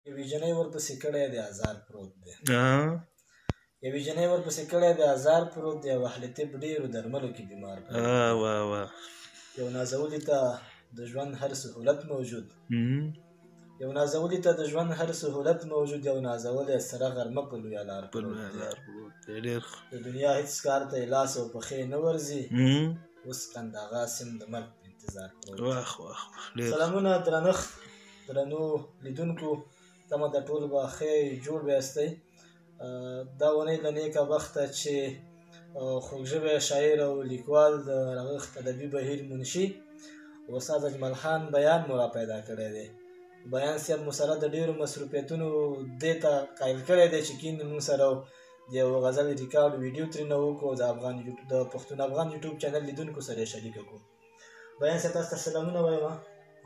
یوې جنۍ ورپسې کړی دی ازار پروت دی. یوې جنۍ ورپسې کړی دی ازار پروت دی او اهل طب ډېرو درملو کې بیمار پروت دی. یو نازولي ته د ژوند هر سهولت موجود یو نازولي ته د ژوند هر سهولت موجود یو نازولی سره غرمه په لویه لار پروت دی. د دنیا هېڅ کار ته یې لاس او پښې نه ورځي اوس قنداغه سیم د مرګ په انتظار پروت دی. سلامونه درنښت درنو لیدونکو، تمه ده ټول به ښه جوړ بیاستئ. دا اونۍ له نیکه بخته چې خوږژبی شاعر او لیکوال د رغښت ادبي بهیر منشي استاد اجمل خان بیان مو را پیدا کړی دی. بیان صاحب مو سره د ډېرو مصروفیتونو دې ته قایل کړی دی چې کیندي موږ سره د یو غزل ریکارډ ویډیو ترېنه وکړو د پښتون افغان یوټیوب چینل لیدونکو سره یې شریکه کړو. بیان صاحب تاسو ته سلامونه وایم.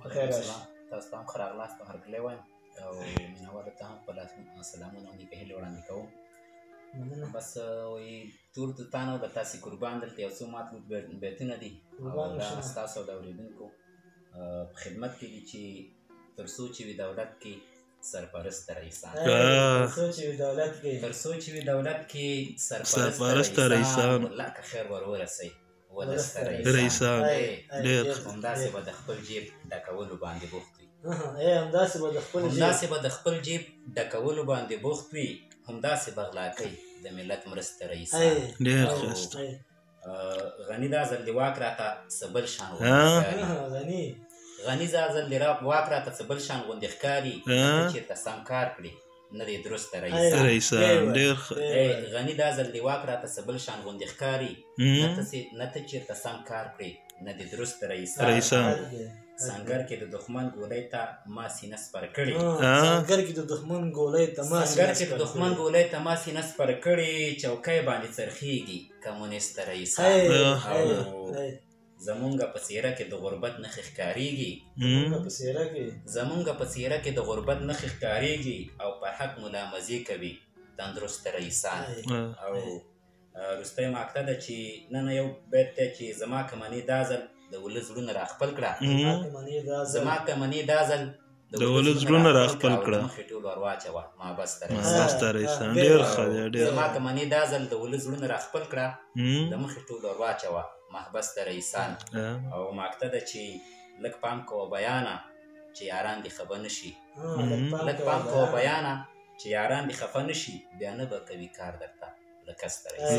پخیر راشئ. تاسو ته هم ښه راغلاست او هرکلی وایم او مینهوالو ته هم خپل سلامونه او نیکه هیلې وړاندې کوم. بس وایي تور دوتان او د تاسې قربان دلته یو څو مات بیتونه دي او دا ستاسو او د اورېدونکو په خدمت کې دي چې تر څو چې وي دولت کې سرپرسته رئیسان، تر څو چې وي دولت کې سرپرسته رئیسان ملا که خیر ور ورسئ ولسته رئیسان همداسې به د خپل جیب ډکولو باندې بوخت وي. همداسې به د خپل جیب ډکولو باندې بوخت وي، همداسې به غلا کوي د ملت مرسته رئیسان. غني دا ځل د واک راته څه بل شان غني دا ځل د واک راته څه بل شان غوندې ښکاري، چېرته سم کار کړي نه دی درسته رئیسان. غني دا ځل د واک راته څه بل شان غوندې ښکاري، نه ته چېرته سم کار کړي نه دی درسته رئیسان. سنګر کې د دښمن ګولۍ ته ما سینه سپر کړې، سنګر کې د دښمن ګولۍ ته ما سینه سپر کړې، چوکۍ باندې څرخېږي کمونیسته رئیسان. زمونږ په څېره کې د غربت نښې ښکارېږي، زمونږ په څېره کې د غربت نښې ښکارېږي او پر حق ملامزې کوي تندرسته رئیسان. او وروستی مقطع ده چې نن یو بیت دی چې زما که منې دا ځل د ولس زړونه راخپل کړه، زما که منې دا ځل د ولس زړونه راخپل کړه، مخې ټول ور واچوه مابسته رئیسان. زما که منې دا ځل د ولس زړونه راخپل کړه، د مخې ټول ور واچوه محبسته رئیسان. او مقطع ده چې لږ پام کوه بیانه چې یاران دې خفه نه شي، لږ پام کوه بیانه چې یاران دې خفه نه شي، بیا نه به کوي کار درته لکسته رئیسان.